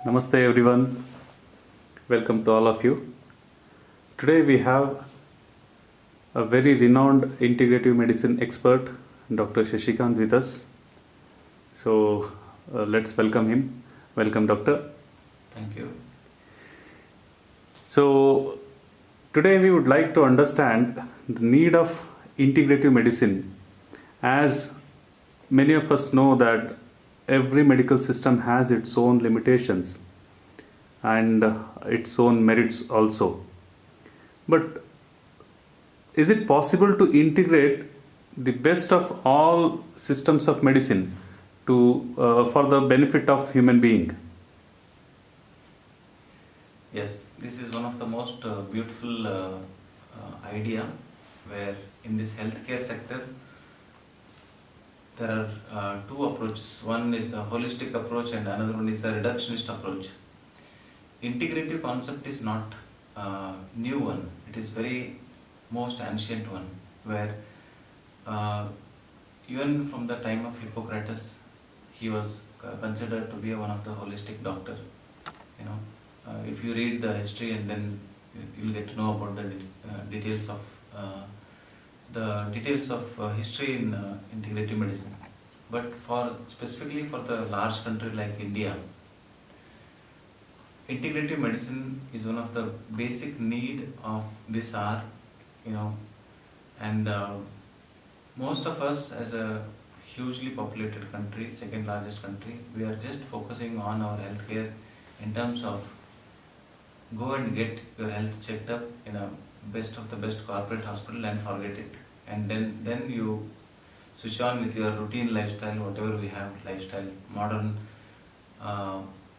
Namaste everyone, welcome to all of you. Today we have a very renowned integrative medicine expert, Dr. Shashikant, with us. So let's welcome him. Welcome, Doctor. Thank you. So today we would like to understand the need of integrative medicine, as many of us know that every medical system has its own limitations and its own merits also. But is it possible to integrate the best of all systems of medicine to for the benefit of human being? Yes, this is one of the most beautiful idea where in this healthcare sector there are two approaches. One is a holistic approach and another one is a reductionist approach. Integrative concept is not new one. It is very most ancient one where even from the time of Hippocrates he was considered to be one of the holistic doctor. You know, if you read the history and then you'll get to know about the details of history in integrative medicine. But for specifically for the large country like India, integrative medicine is one of the basic need of this hour, and most of us as a hugely populated country, second largest country, we are just focusing on our healthcare in terms of go and get your health checked up in a best of the best corporate hospital and forget it. And then you switch on with your routine lifestyle, whatever we have, lifestyle,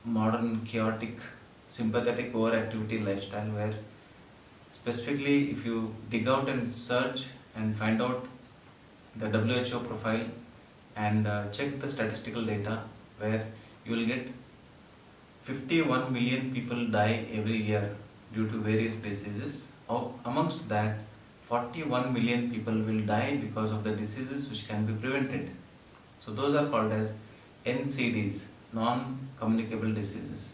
modern chaotic, sympathetic overactivity lifestyle where specifically if you dig out and search and find out the WHO profile and check the statistical data where you will get 51 million people die every year due to various diseases. Amongst that, 41 million people will die because of the diseases which can be prevented. So those are called as NCDs, non-communicable diseases.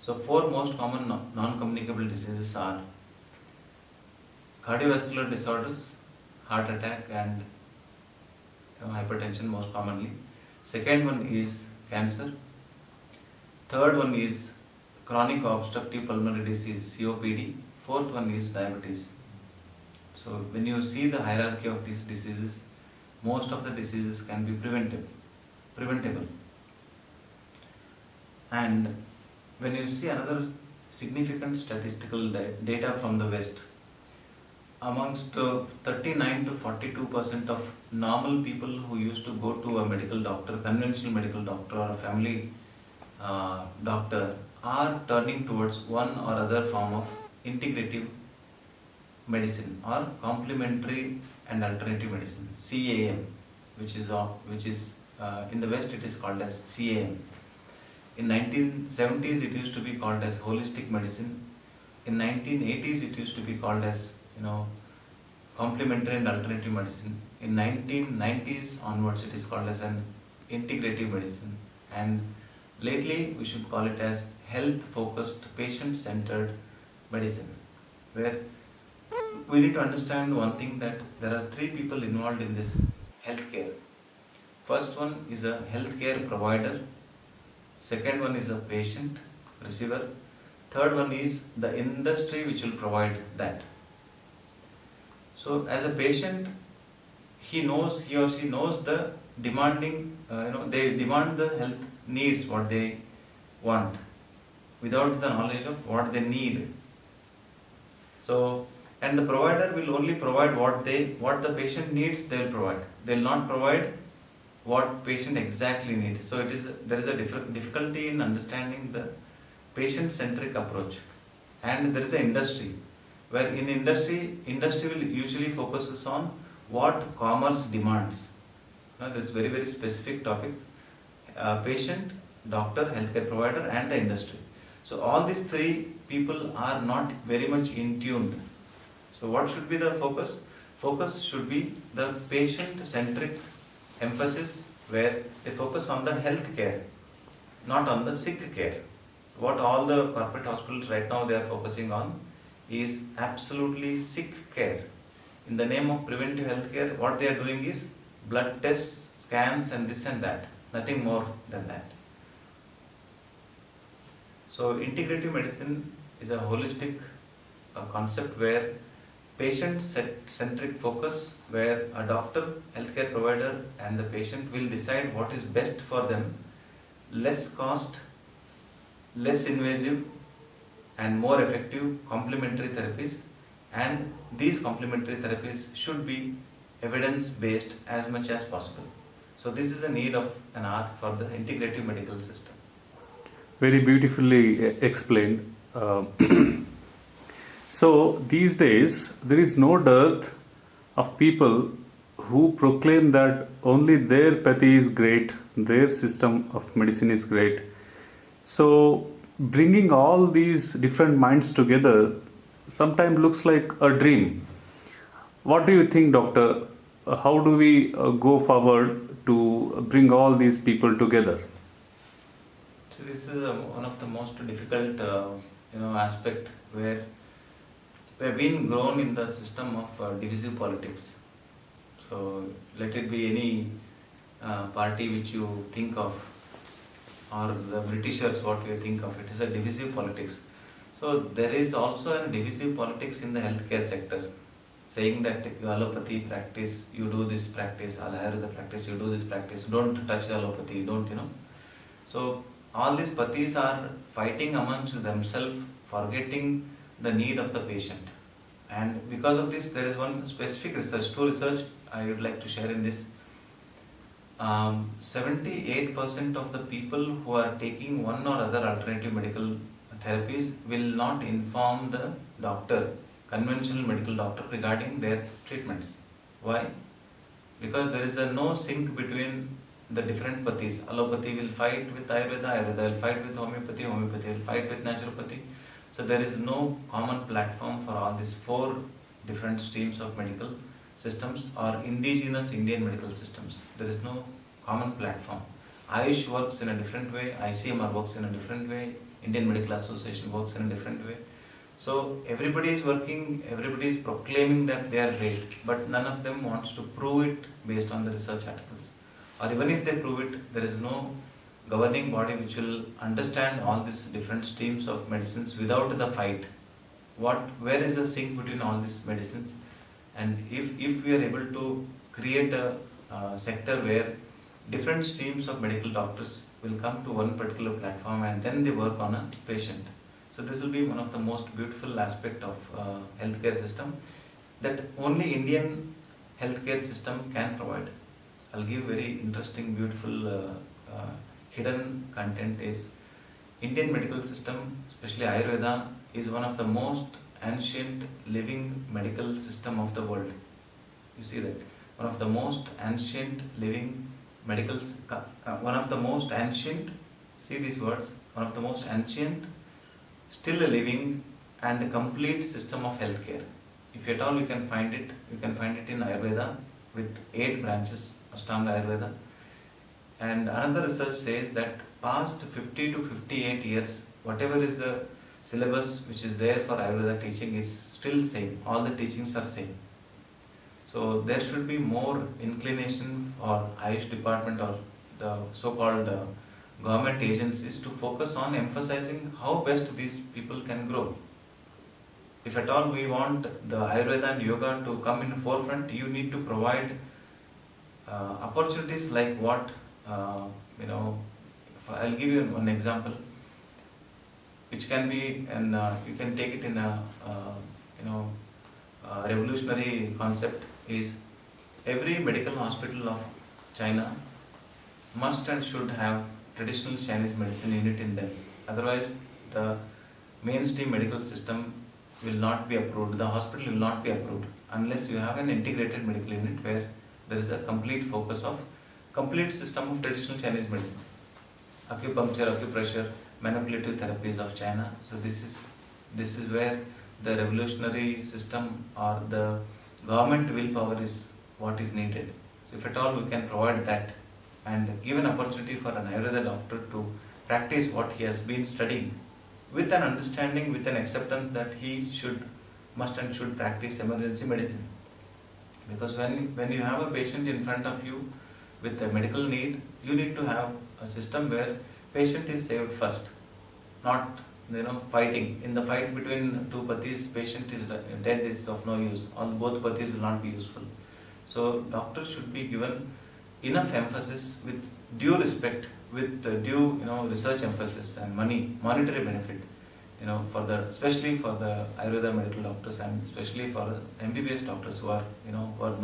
So four most common non-communicable diseases are cardiovascular disorders, heart attack and hypertension most commonly. Second one is cancer. Third one is chronic obstructive pulmonary disease, COPD. Fourth one is diabetes. So when you see the hierarchy of these diseases, most of the diseases can be preventable. And when you see another significant statistical data from the West, amongst 39 to 42% of normal people who used to go to a medical doctor, conventional medical doctor or a family doctor are turning towards one or other form of integrative medicine or complementary and alternative medicine, CAM, which is in the West it is called as CAM. In 1970s it used to be called as holistic medicine. In 1980s it used to be called as complementary and alternative medicine. In 1990s onwards it is called as an integrative medicine, and lately we should call it as health focused patient centered medicine, where we need to understand one thing, that there are three people involved in this healthcare. First one is a healthcare provider, second one is a patient receiver, third one is the industry which will provide that. So as a patient, he or she knows the demanding, they demand the health needs, what they want, without the knowledge of what they need. So, and the provider will only provide what the patient needs, they will provide. They will not provide what patient exactly needs. So there is a difficulty in understanding the patient-centric approach. And there is an industry, where in industry will usually focuses on what commerce demands. Now, this is very, very specific topic. Patient, doctor, healthcare provider and the industry. So all these three people are not very much in tune. So what should be the focus? Focus should be the patient-centric emphasis, where they focus on the health care, not on the sick care. What all the corporate hospitals right now they are focusing on is absolutely sick care. In the name of preventive health care, what they are doing is blood tests, scans, and this and that. Nothing more than that. So, integrative medicine is a holistic concept where patient centric focus, where a doctor, healthcare provider, and the patient will decide what is best for them, less cost, less invasive, and more effective complementary therapies. And these complementary therapies should be evidence based as much as possible. So, this is a need of an hour for the integrative medical system. Very beautifully explained. So these days, there is no dearth of people who proclaim that only their pathy is great, their system of medicine is great. So bringing all these different minds together sometimes looks like a dream. What do you think, doctor? How do we go forward to bring all these people together? So this is one of the most difficult, aspect where we have been grown in the system of divisive politics. So let it be any party which you think of, or the Britishers what you think of. It is a divisive politics. So there is also a divisive politics in the healthcare sector, saying that you allopathy practice, you do this practice, Ayurveda practice, you do this practice. Don't touch the allopathy. Don't. So all these pathis are fighting amongst themselves, forgetting the need of the patient. And because of this, there is one specific research, two research I would like to share in this. 78% of the people who are taking one or other alternative medical therapies will not inform the doctor, conventional medical doctor, regarding their treatments. Why? Because there is a no sync between the different pathis. Allopathy will fight with Ayurveda, Ayurveda will fight with homeopathy, homeopathy will fight with naturopathy. So there is no common platform for all these four different streams of medical systems or indigenous Indian medical systems. There is no common platform. Ayush works in a different way, ICMR works in a different way, Indian Medical Association works in a different way. So everybody is working, everybody is proclaiming that they are great, but none of them wants to prove it based on the research articles. Or even if they prove it, there is no governing body which will understand all these different streams of medicines without the fight. Where is the sync between all these medicines? And if we are able to create a sector where different streams of medical doctors will come to one particular platform and then they work on a patient. So this will be one of the most beautiful aspect of healthcare system that only Indian healthcare system can provide. I'll give very interesting, beautiful hidden content is Indian medical system, especially Ayurveda, is one of the most ancient living medical system of the world. You see that? One of the most ancient living one of the most ancient, see these words, one of the most ancient, still a living and complete system of healthcare. If at all you can find it in Ayurveda with 8 branches, Ashtanga Ayurveda. And another research says that past 50 to 58 years, whatever is the syllabus which is there for Ayurveda teaching is still same. All the teachings are same. So there should be more inclination for Ayush department or the so-called government agencies to focus on emphasizing how best these people can grow. If at all we want the Ayurveda and yoga to come in the forefront, you need to provide opportunities like what, I'll give you one example, which can be, and you can take it in a, revolutionary concept is every medical hospital of China must and should have traditional Chinese medicine unit in them. Otherwise, the mainstream medical system will not be approved, the hospital will not be approved unless you have an integrated medical unit where there is a complete focus of complete system of traditional Chinese medicine. Acupuncture, acupressure, manipulative therapies of China. So this is where the revolutionary system or the government willpower is what is needed. So if at all we can provide that and give an opportunity for an Ayurveda doctor to practice what he has been studying, with an understanding, with an acceptance that he must and should practice emergency medicine. Because when you have a patient in front of you with a medical need, you need to have a system where patient is saved first, not fighting. In the fight between two pathis, patient is dead is of no use. All both pathis will not be useful. So doctors should be given enough emphasis with due respect, with due research emphasis and monetary benefit, for the especially for the Ayurveda medical doctors and especially for MBBS doctors who are who are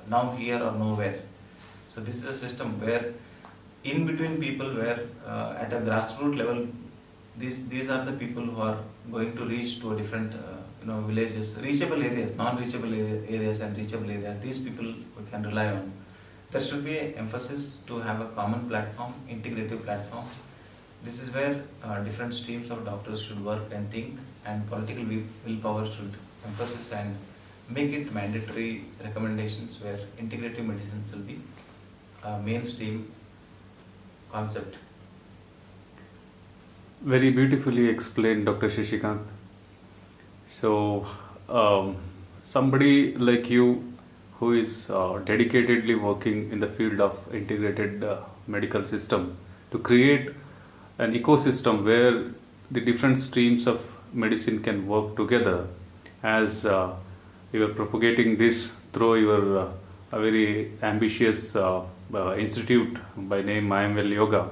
now here or nowhere. So this is a system where in between people, where at a grassroots level, these are the people who are going to reach to a different villages, reachable areas, non-reachable areas and reachable areas. These people we can rely on. There should be an emphasis to have a common platform, integrative platform. This is where different streams of doctors should work and think, and political willpower should emphasize and make it mandatory recommendations where integrative medicines will be a mainstream concept. Very beautifully explained, Dr. Shishikant. So, somebody like you who is dedicatedly working in the field of integrated medical system to create an ecosystem where the different streams of medicine can work together, as you are propagating this through your a very ambitious institute by name I Am Well Yoga.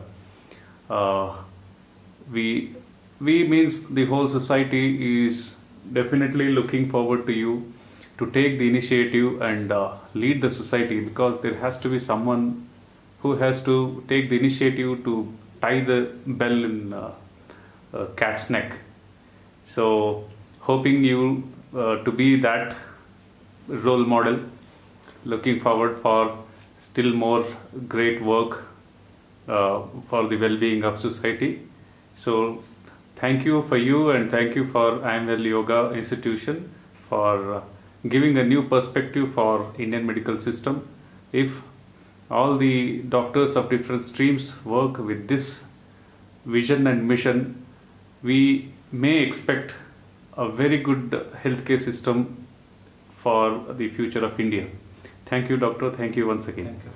We means the whole society is definitely looking forward to you to take the initiative and lead the society, because there has to be someone who has to take the initiative to tie the bell in a cat's neck. So hoping you to be that role model, looking forward for still more great work for the well-being of society. So thank you for you, and thank you for I Am Well Yoga Institution for giving a new perspective for Indian medical system. If all the doctors of different streams work with this vision and mission, we may expect a very good healthcare system for the future of India. Thank you, doctor. Thank you once again. Thank you.